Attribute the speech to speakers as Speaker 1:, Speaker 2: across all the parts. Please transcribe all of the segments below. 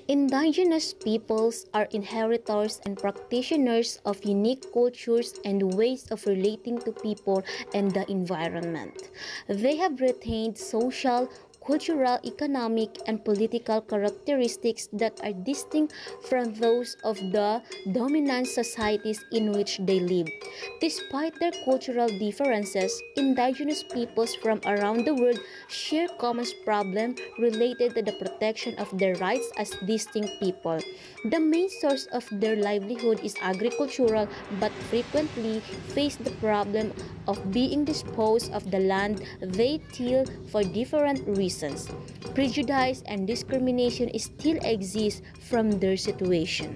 Speaker 1: Indigenous peoples are inheritors and practitioners of unique cultures and ways of relating to people and the environment. They have retained social, cultural, economic, and political characteristics that are distinct from those of the dominant societies in which they live. Despite their cultural differences, indigenous peoples from around the world share common problems related to the protection of their rights as distinct people. The main source of their livelihood is agricultural, but frequently face the problem of being disposed of the land they till for different reasons. Prejudice and discrimination still exist from their situation.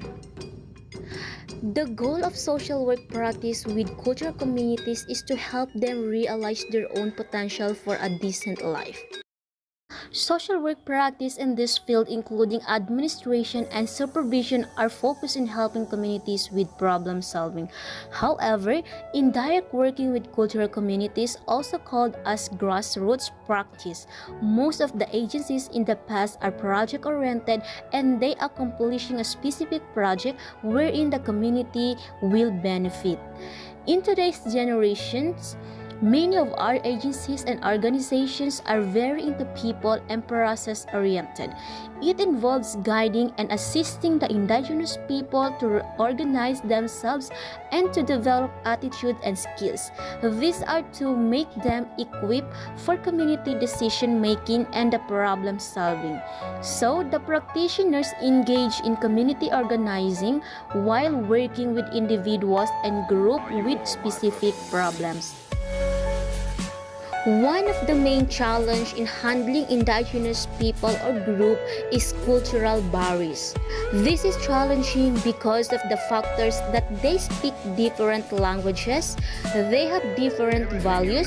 Speaker 1: The goal of social work practice with cultural communities is to help them realize their own potential for a decent life. Social work practice in this field, including administration and supervision, are focused in helping communities with problem solving. However, indirect working with cultural communities, also called as grassroots practice, most of the agencies in the past are project-oriented and they are accomplishing a specific project wherein the community will benefit. In today's generations, many of our agencies and organizations are very into people and process-oriented. It involves guiding and assisting the indigenous people to organize themselves and to develop attitude and skills. These are to make them equipped for community decision-making and the problem-solving. So, the practitioners engage in community organizing while working with individuals and groups with specific problems. One of the main challenges in handling indigenous people or group is cultural barriers. This is challenging because of the factors that they speak different languages, they have different values,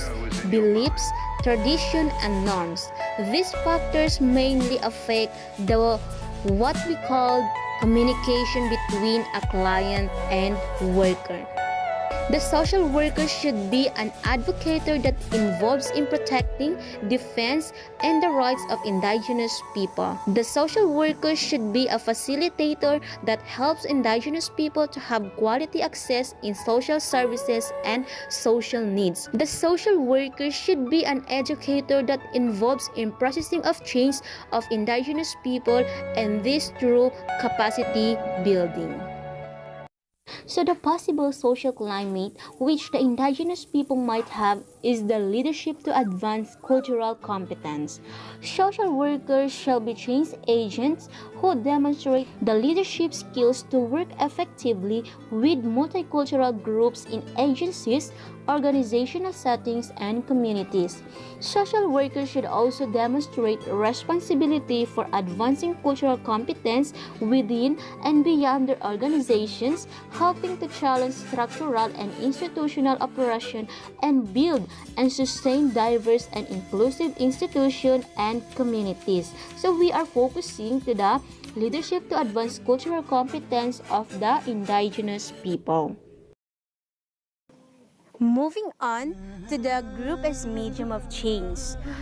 Speaker 1: beliefs, tradition, and norms. These factors mainly affect the what we call communication between a client and worker. The social worker should be an advocate that involves in protecting, defense, and the rights of indigenous people. The social worker should be a facilitator that helps indigenous people to have quality access in social services and social needs. The social worker should be an educator that involves in processing of change of indigenous people, and this through capacity building. So the possible social climate which the indigenous people might have is the leadership to advance cultural competence. Social workers shall be change agents who demonstrate the leadership skills to work effectively with multicultural groups in agencies, organizational settings, and communities. Social workers should also demonstrate responsibility for advancing cultural competence within and beyond their organizations, helping to challenge structural and institutional oppression and build and sustain diverse and inclusive institutions and communities. So we are focusing to the leadership to advance cultural competence of the indigenous people. Moving on to the group as medium of change.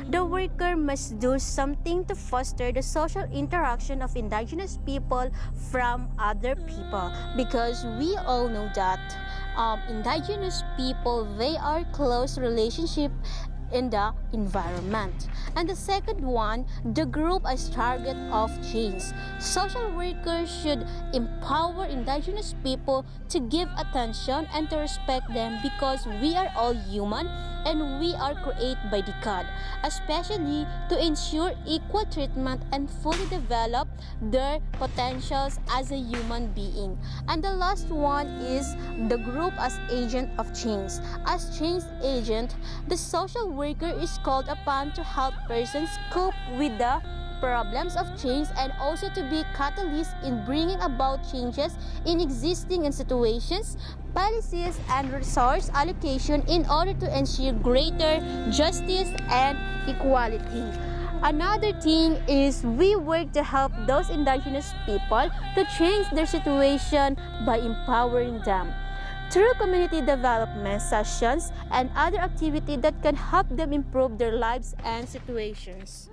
Speaker 1: The worker must do something to foster the social interaction of indigenous people from other people, because we all know that indigenous people, they are close relationship in the environment. And the second one, the group as target of change. Social workers should empower indigenous people to give attention and to respect them, because we are all human and we are created by the God, especially to ensure equal treatment and fully develop their potentials as a human being. And the last one is the group as agent of change. As change agent, the social worker is called upon to help persons cope with the problems of change and also to be catalyst in bringing about changes in existing situations, policies, and resource allocation in order to ensure greater justice and equality. Another thing is we work to help those indigenous people to change their situation by empowering them through community development sessions and other activities that can help them improve their lives and situations.